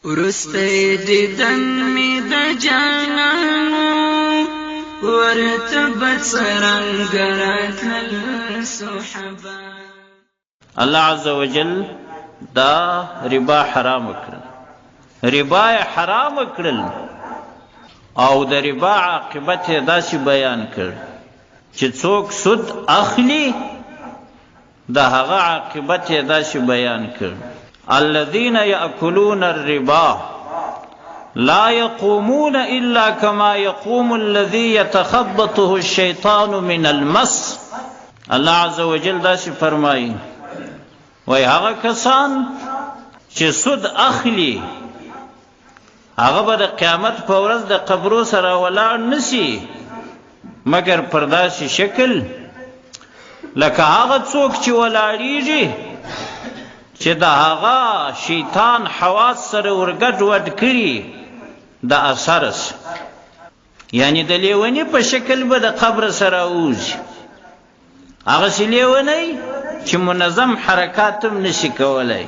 ورسته دیدن می د جانانو ورتبت سرنگ راتل صحبا. الله عز وجل دا ربا حرام کړل، ربا حرام کړل او د ربا عاقبت داسې بیان کړ چې څوک سود اخلي د هغه عاقبت داسې بیان کړ: الذين يأكلون الربا لا يقومون إلا كما يقوم الذي يتخبطه الشيطان من المس. الله عز وجل داسې فرمایي وای هغه کسان چې سود اخلي هغه به د قیامت په ورځ د قبرو سره ولاړ نشي مګر پر داسې شکل لکه هغه څوک چې ولاړیږي چې د هغه شیطان حواس سره ورګډ وډ کړي د اثرس، یعنی د لیونی په شکل به د قبر سره اوځي. هغه چې لیونی چې منظم حرکات هم نشي کولای،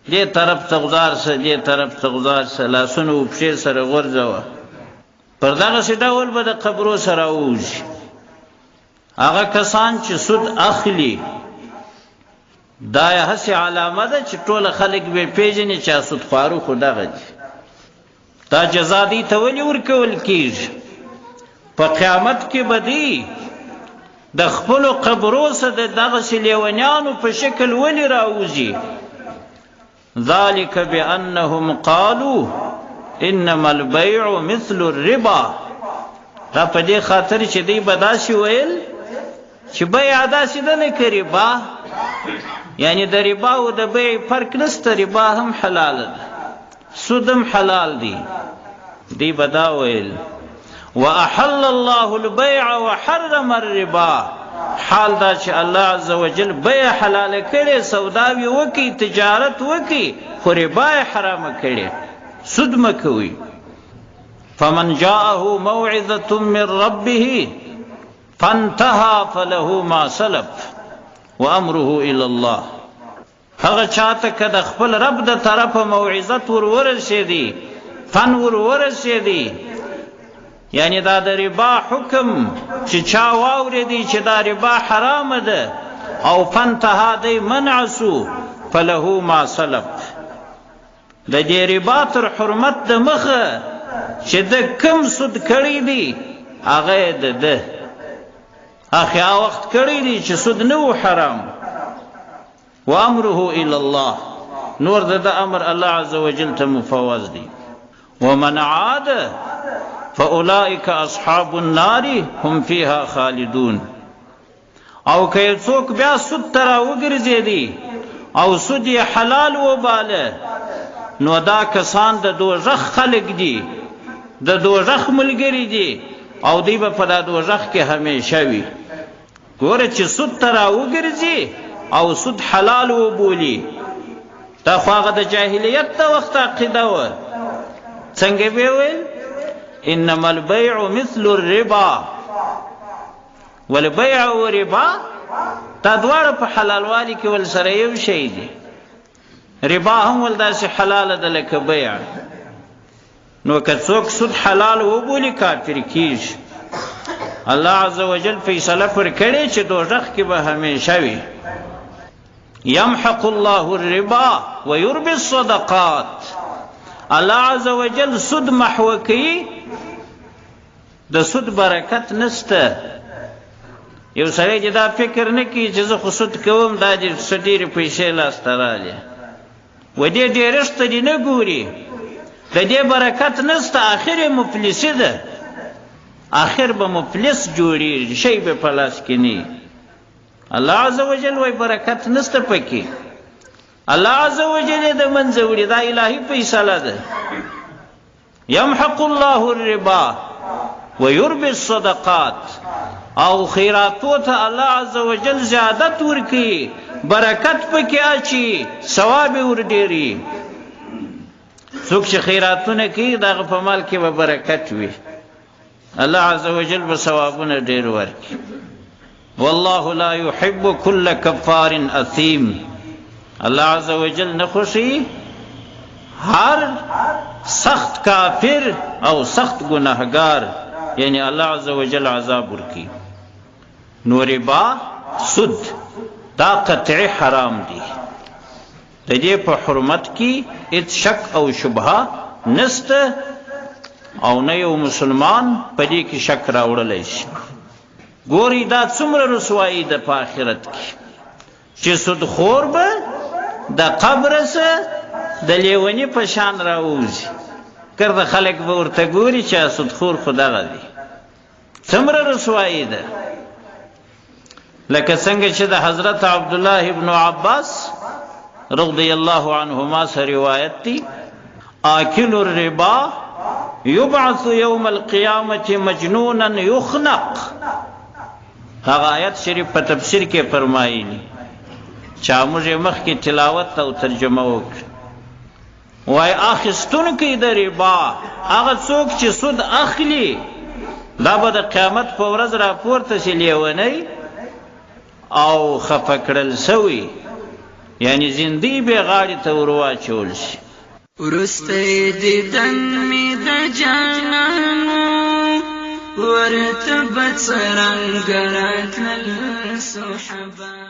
دې طرف ته غزار سه دې طرف ته غزار سه، لاسونه او پښې سره غورځوه، پر دغسې ډول به د قبرو سره اوځي. هغه کسان چې سود اخلي دا یې هسې علامه ده چې ټوله خلک به پیژني چې سودخوارو خو دغه دي. دا جزا دې ته ولې ورکول کېږي؟ په قیامت کې به دی د خپلو قبرو سره د دغسې لیونیانو په شکل ولې راوځي؟ ذلك بأنهم قالوا انما البيع مثل الربا. دا په دې خاطر چې دی به داسې ویل چې بیع داسې ده نه که ربا، یعنی د ربا او د بیع فرق نشته، ربا هم حلال ده سود هم حلال دی. دی به دا ویل واحل الله البيع وحرم الربا. حال دا چې الله عز وجل بیع حلال کړي، سوداوي وکي، تجارت وکي، خو ربا حرام کړي، سود مکوي. فمن جاءه موعظة من ربه فانتهى فله ما سلف وامره الى الله. هغه چاته که د خپل رب د طرفه موعظت ورورسېدي، فن ورورسېدي، یعنی دا د ربا حکم چې چا واورېدي چې دا ربا حرام ده او فانتهى دی منع سو، فله ما سلف. د دې ربا تر حرمت د مخه چې د کم سود کړی دی هغه د ده هغه وخت کړی دی چې سود نه و حرام. وامره الى الله، نور د امر الله عز وجل ته مفوض دی. ومن عاد فاولئک اصحاب النار هم فيها خالدون. او که څوک بیا سود ته راوګرځېدي او سود یې حلال وباله نو دا کسان د دوزخ خلق دي، د دوزخ ملګري دي او دی به په دا دوزخ کې همیشه وي. ګوره چې سود ته راوګرځي او سود حلال وبولي، دا خو هغه د جاهلیت د وخت عقیده وه. څنګه به ویل انما البيع مثل الربا. والبيع والربا دا دواړه په حلالوالي کې ول سره یو شی دي. ربا هم ول داسې حلاله ده لکه بیع. نو که څوک سود حلال وبولي کافر کیږي. الله عز وجل فیصله پر کړې چې دوزخ کې به همیشه وي. يمحق الله الربا ويربي الصدقات. الله عز وجل سود محو کوي، د سود برکت نشته. یو سړی چې دا فکر نه کوي چې زه خو سود کوم دا دې څه ډېرې پیسې لاسته رالې و دې ډېرښت دې نه ګوري، د دې برکت نشته، آخر یې مفلسي ده، آخر به مفلس جوړېږي، شی به په لاس کې نه. الله عز وجل وایي برکت نشته پکې، الله عز وجل یې د منځه وړي، دا الهي فیصله ده. یمحق الله الربا ويربي الصدقات. او خیراتو ته الله عز وجل زیادت ورکي، برکت پکې اچي، ثواب ور ډېري. څوک چې خیراتونه کوي دغه په مال کې به برکت وي، الله عز وجل به ثوابونه ډېر ورکي. والله لا يحب كل كفار اثيم. الله عز وجل نخوشي هر سخت کافر او سخت گناهگار یعنی الله عز وجل عذاب ورکی. نو ربا سود دا قطعی حرام دی، د دې په حرمت کې هیڅ شک او شبهه نسته او نه یو مسلمان په دې کې شک راوړلی شي. ګوري دا څومره رسوایي ده په آخرت کې چې سودخور به د قبر سه د لیوني په شان راوځي. کرده خلک به ورته ګوري چې سودخور خو دغه دی. څومره رسوایي ده. لکه څنګه چې د حضرت عبدالله ابن عباس رضی الله عنهما سره روایت دی، آکل الربا یبعث یوم القیامة مجنونا یخنق. هغه آیت شریف په تفسیر کې فرمایلی چا موږ مخکې تلاوت او ترجمه وکړه. وای اخیستونکی د ربا هغه څوک چې سود اخلي دا به د قیامت په ورځ راپورته شي لیونی او خفه کړل سوی، یعنی زندگی به غاړې ته ورواچول شي. وروستی دیدن می د جانانو ورته به څرنګه راتلل صحبا